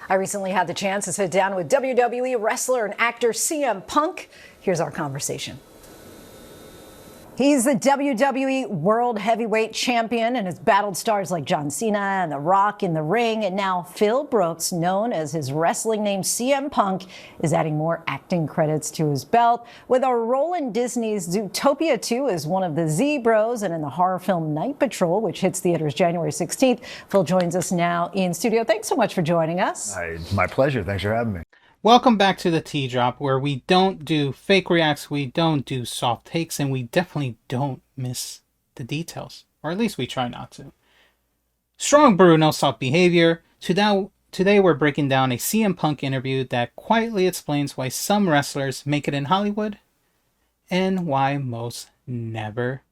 I recently had the chance to sit down with WWE wrestler and actor CM Punk. Here's our conversation. He's the WWE World Heavyweight Champion and has battled stars like John Cena and The Rock in the ring. And now Phil Brooks, known as his wrestling name CM Punk, is adding more acting credits to his belt with a role in Disney's Zootopia 2 as one of the Z-Bros and in the horror film Night Patrol, which hits theaters January 16th. Phil joins us now in studio. Thanks so much for joining us. My pleasure. Thanks for having me. Welcome back to the Tea Drop, where we don't do fake reacts, we don't do soft takes, and we definitely don't miss the details. Or at least we try not to. Strong brew, no soft behavior. Today we're breaking down a CM Punk interview that quietly explains why some wrestlers make it in Hollywood and why most never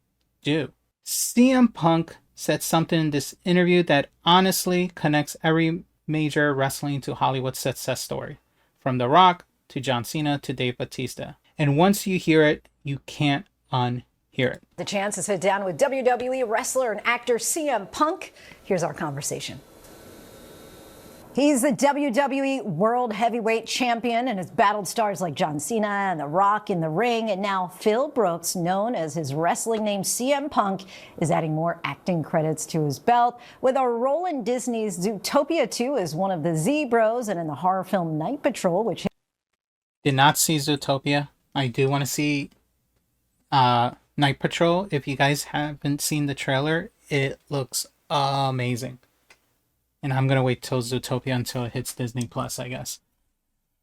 do. CM Punk said something in this interview that honestly connects every major wrestling to Hollywood success story. From The Rock to John Cena to Dave Bautista. And once you hear it, you can't unhear it. The chance to sit down with WWE wrestler and actor CM Punk. Here's our conversation. He's the WWE World Heavyweight Champion and has battled stars like John Cena and The Rock in the ring. And now Phil Brooks, known as his wrestling name CM Punk, is adding more acting credits to his belt with a role in Disney's Zootopia 2 as one of the Z-Bros and in the horror film Night Patrol, which... Did not see Zootopia. I do want to see Night Patrol. If you guys haven't seen the trailer, it looks amazing. And I'm going to wait till Zootopia until it hits Disney Plus, I guess.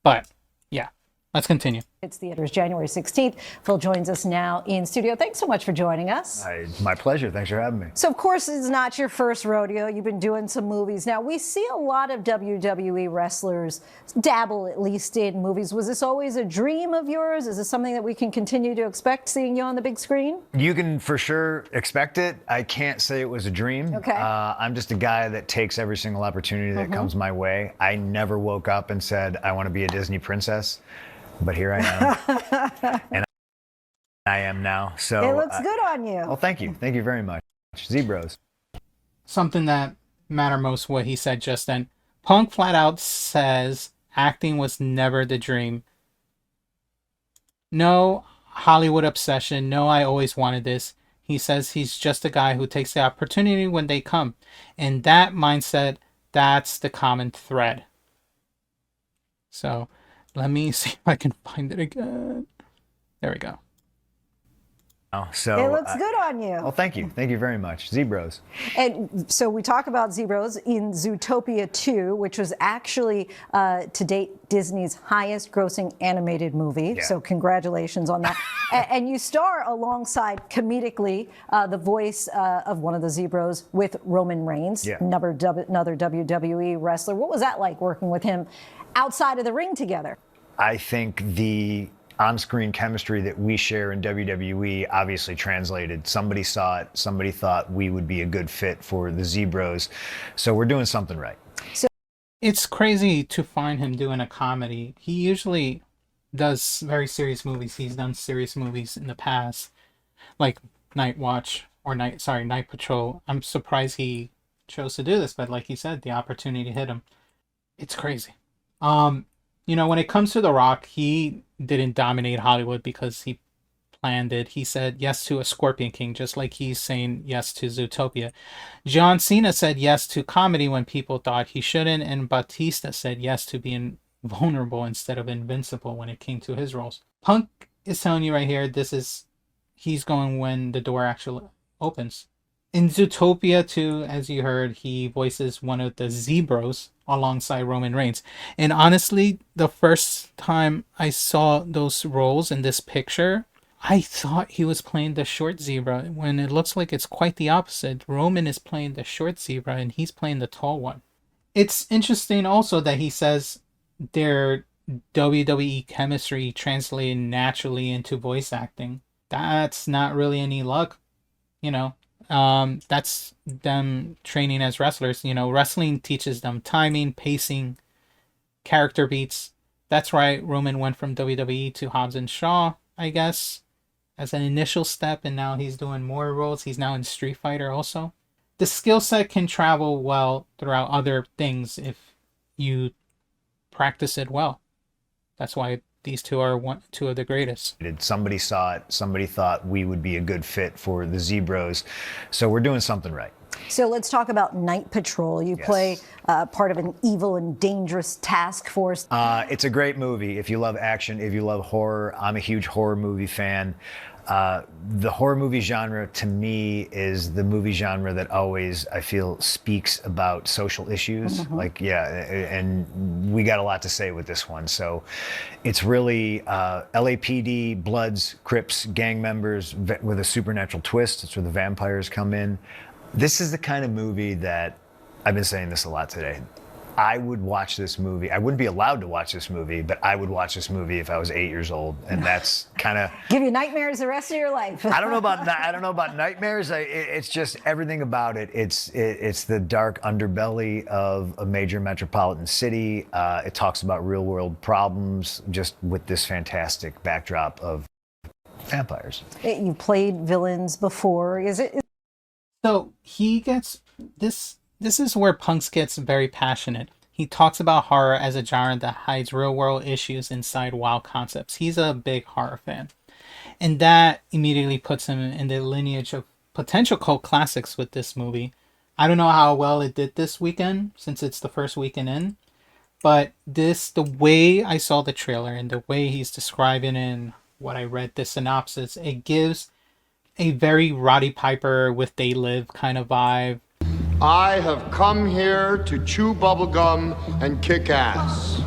But, yeah. Let's continue. It's theaters January 16th. Phil joins us now in studio. Thanks so much for joining us. My pleasure. Thanks for having me. So, of course, it's not your first rodeo. You've been doing some movies. Now, we see a lot of WWE wrestlers dabble, at least, in movies. Was this always a dream of yours? Is this something that we can continue to expect, seeing you on the big screen? You can for sure expect it. I can't say it was a dream. Okay. I'm just a guy that takes every single opportunity that comes my way. I never woke up and said, I want to be a Disney princess. But here I am, and I am now. So it looks good on you. Well, thank you. Thank you very much. Z-Bros. Something that mattered most, what he said just then. Punk flat out says acting was never the dream. No Hollywood obsession. No, I always wanted this. He says he's just a guy who takes the opportunity when they come. And that mindset, that's the common thread. So... let me see if I can find it again. There we go. So it looks good on you. Well, thank you. Thank you very much. Z-Bros. And so we talk about Z-Bros in Zootopia 2, which was actually, to date, Disney's highest grossing animated movie. Yeah. So congratulations on that. And you star alongside, comedically, the voice of one of the Z-Bros with Roman Reigns, another WWE wrestler. What was that like, working with him outside of the ring together? I think the on-screen chemistry that we share in WWE obviously translated. Somebody saw it. Somebody thought we would be a good fit for the Z-Bros. So we're doing something right. So it's crazy to find him doing a comedy. He usually does very serious movies. He's done serious movies in the past, like Night Watch or Night Patrol. I'm surprised he chose to do this, but like he said, the opportunity hit him. It's crazy. You know, when it comes to The Rock, he didn't dominate Hollywood because he planned it. He said yes to a Scorpion King, just like he's saying yes to Zootopia. John Cena said yes to comedy when people thought he shouldn't, and Bautista said yes to being vulnerable instead of invincible when it came to his roles. Punk is telling you right here, he's going when the door actually opens. In Zootopia 2, as you heard, he voices one of the Z-Bros alongside Roman Reigns. And honestly, the first time I saw those roles in this picture, I thought he was playing the short zebra, when it looks like it's quite the opposite. Roman is playing the short zebra and he's playing the tall one. It's interesting also that he says their WWE chemistry translated naturally into voice acting. That's not really any luck, you know. That's them training as wrestlers. You know, wrestling teaches them timing, pacing, character beats. That's why Roman went from WWE to Hobbs and Shaw, I guess, as an initial step, and now he's doing more roles. He's now in Street Fighter also. The skill set can travel well throughout other things if you practice it well. That's why these two are two of the greatest. Somebody saw it. Somebody thought we would be a good fit for the Zebros. So we're doing something right. So let's talk about Night Patrol. You play part of an evil and dangerous task force. It's a great movie. If you love action, if you love horror, I'm a huge horror movie fan. The horror movie genre, to me, is the movie genre that always, I feel, speaks about social issues. And we got a lot to say with this one. So it's really LAPD, Bloods, Crips, gang members with a supernatural twist. It's where the vampires come in. This is the kind of movie that, I've been saying this a lot today, I would watch this movie. I wouldn't be allowed to watch this movie, but I would watch this movie if I was 8 years old, and that's kind of give you nightmares the rest of your life. I don't know about nightmares. It's just everything about it. It's the dark underbelly of a major metropolitan city. It talks about real world problems, just with this fantastic backdrop of vampires. You've played villains before. Is it? So he gets this. This is where Punks gets very passionate. He talks about horror as a genre that hides real-world issues inside wild concepts. He's a big horror fan. And that immediately puts him in the lineage of potential cult classics with this movie. I don't know how well it did this weekend, since it's the first weekend in. But the way I saw the trailer and the way he's describing it and what I read the synopsis, it gives a very Roddy Piper with They Live kind of vibe. I have come here to chew bubblegum and kick ass.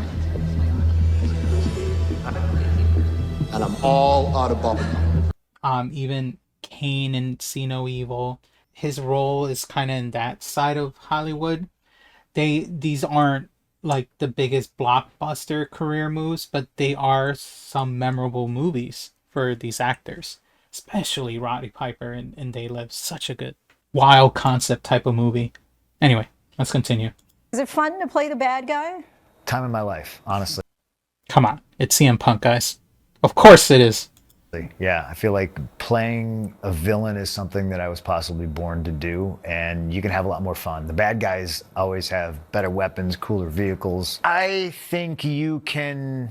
And I'm all out of bubblegum. Even Kane in See No Evil, his role is kind of in that side of Hollywood. These aren't like the biggest blockbuster career moves, but they are some memorable movies for these actors, especially Roddy Piper and They Live. Such a good wild concept type of movie. Anyway, let's continue. Is it fun to play the bad guy? Time in my life, honestly. Come on, it's CM Punk, guys. Of course it is. Yeah, I feel like playing a villain is something that I was possibly born to do, and you can have a lot more fun. The bad guys always have better weapons, cooler vehicles. I think you can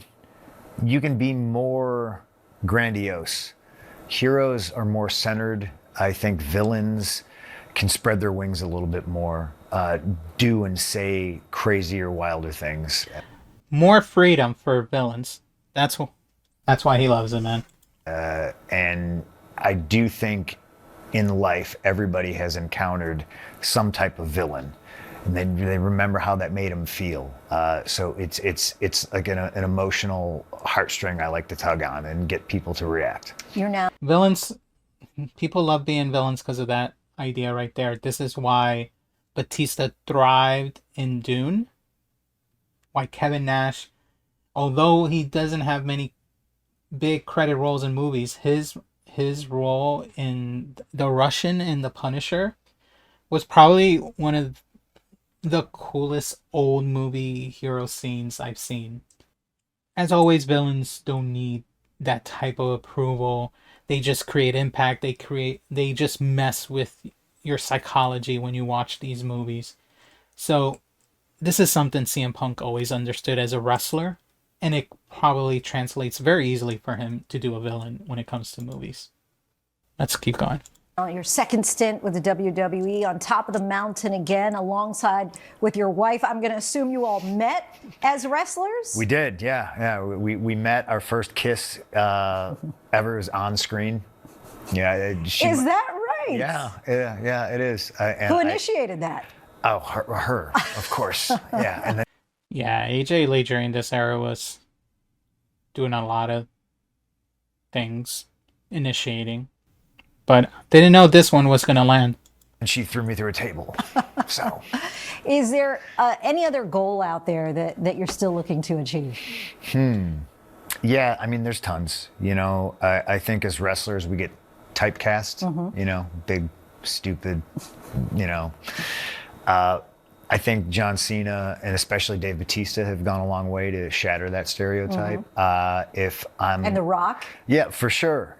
be more grandiose. Heroes are more centered. I think villains can spread their wings a little bit more, do and say crazier, wilder things. More freedom for villains. That's why he loves it, man. And I do think in life, everybody has encountered some type of villain, and then they remember how that made them feel. So it's like an emotional heartstring I like to tug on and get people to react. You're now Villains, people love being villains because of that idea right there. This is why Batista thrived in Dune. Why Kevin Nash, although he doesn't have many big credit roles in movies, his role in The Russian and The Punisher was probably one of the coolest old movie hero scenes I've seen. As always, villains don't need that type of approval. They just create impact. They just mess with your psychology when you watch these movies. So this is something CM Punk always understood as a wrestler, and it probably translates very easily for him to do a villain when it comes to movies. Let's keep going. Your second stint with the WWE, on top of the mountain again, alongside with your wife. I'm going to assume you all met as wrestlers? We did, yeah. We met. Our first kiss ever was on screen. Yeah. Is that right? Yeah, it is. Who initiated that? Oh, her, of course. Yeah, and then AJ Lee during this era was doing a lot of things, initiating. But they didn't know this one was going to land. And she threw me through a table. So, is there any other goal out there that you're still looking to achieve? Yeah, I mean, there's tons. I think as wrestlers we get typecast. Big, stupid. I think John Cena and especially Dave Bautista have gone a long way to shatter that stereotype. And The Rock? Yeah, for sure.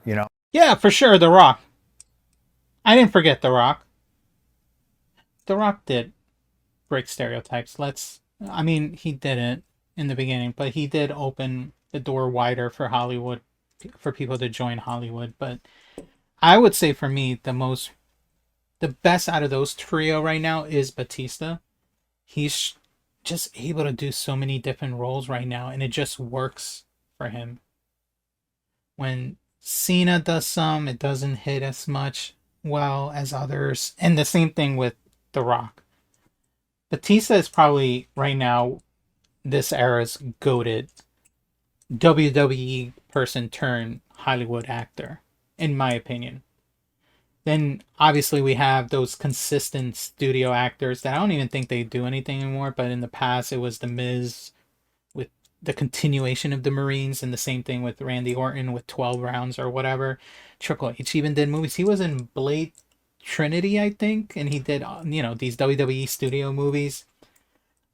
Yeah, for sure, The Rock. I didn't forget The Rock. The Rock did break stereotypes. He didn't in the beginning, but he did open the door wider for Hollywood, for people to join Hollywood. But I would say for me, the best out of those trio right now is Batista. He's just able to do so many different roles right now, and it just works for him. When Cena does some, it doesn't hit as much well as others. And the same thing with The Rock. Batista is probably right now this era's goated WWE person turned Hollywood actor, in my opinion. Then obviously we have those consistent studio actors that I don't even think they do anything anymore, but in the past it was The Miz with the continuation of the Marines, and the same thing with Randy Orton with 12 rounds or whatever. Triple H even did movies. He was in Blade Trinity, I think, and he did these WWE studio movies.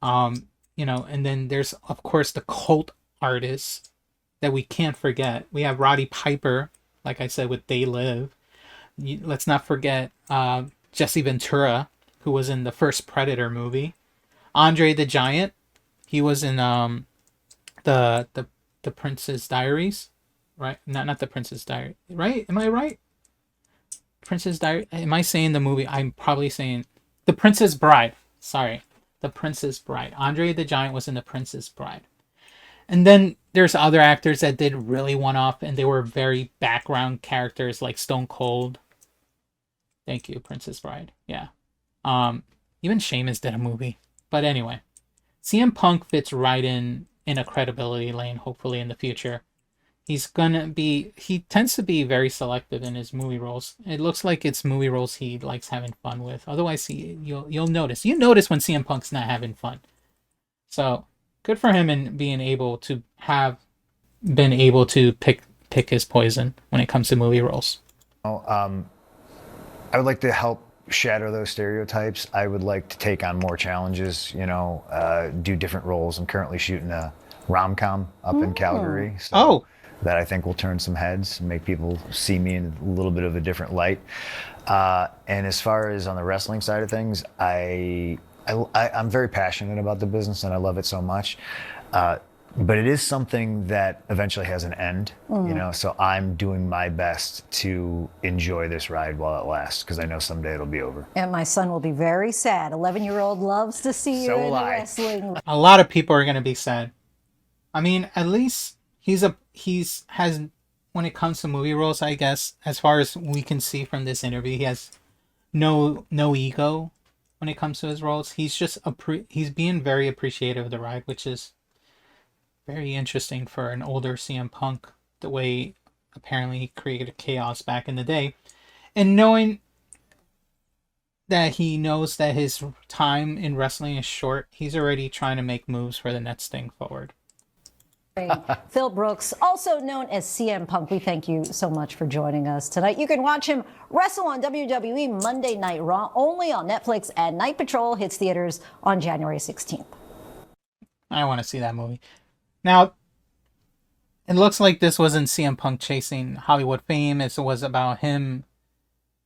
And then there's of course the cult artists that we can't forget. We have Roddy Piper, like I said, with They Live. Let's not forget Jesse Ventura, who was in the first Predator movie. Andre the Giant, he was in the Princess Diaries, right? Not the Princess Diary, right? Am I right? Princess Diary. Am I saying the movie? I'm probably saying The Princess Bride. Sorry, The Princess Bride. Andre the Giant was in The Princess Bride. And then there's other actors that did really one-off, and they were very background characters, like Stone Cold. Thank you, Princess Bride. Yeah. Even Sheamus did a movie. But anyway, CM Punk fits right in a credibility lane, hopefully in the future. He tends to be very selective in his movie roles. It looks like it's movie roles he likes having fun with. Otherwise, you'll notice. You notice when CM Punk's not having fun. So good for him in being able to have been able to pick his poison when it comes to movie roles. I would like to help shatter those stereotypes. I would like to take on more challenges, do different roles. I'm currently shooting a rom-com up in Calgary. So that I think will turn some heads and make people see me in a little bit of a different light. And as far as on the wrestling side of things, I'm very passionate about the business and I love it so much. But it is something that eventually has an end, so I'm doing my best to enjoy this ride while it lasts, because I know someday it'll be over. And my son will be very sad. 11-year-old loves to see you in wrestling. A lot of people are going to be sad. I mean, at least when it comes to movie roles, I guess, as far as we can see from this interview, he has no ego when it comes to his roles. He's just he's being very appreciative of the ride, which is very interesting for an older CM Punk, the way apparently he created chaos back in the day. And knowing that he knows that his time in wrestling is short, he's already trying to make moves for the next thing forward. Phil Brooks, also known as CM Punk, we thank you so much for joining us tonight. You can watch him wrestle on WWE Monday Night Raw, only on Netflix, and Night Patrol hits theaters on January 16th. I want to see that movie. Now, it looks like this wasn't CM Punk chasing Hollywood fame. It was about him.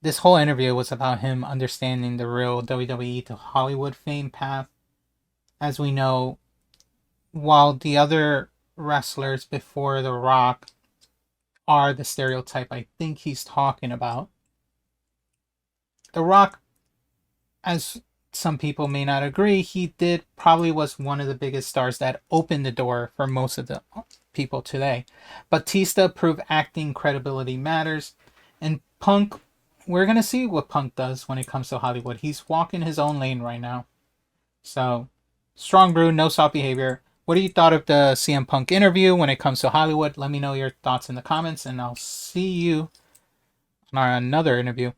This whole interview was about him understanding the real WWE to Hollywood fame path. As we know, while the other wrestlers before The Rock are the stereotype I think he's talking about, The Rock, as some people may not agree, he probably was one of the biggest stars that opened the door for most of the people today. Batista proved acting credibility matters, and Punk, we're going to see what Punk does when it comes to Hollywood. He's walking his own lane right now. So, strong brew, no soft behavior. What do you thought of the CM Punk interview when it comes to Hollywood? Let me know your thoughts in the comments, and I'll see you on another interview.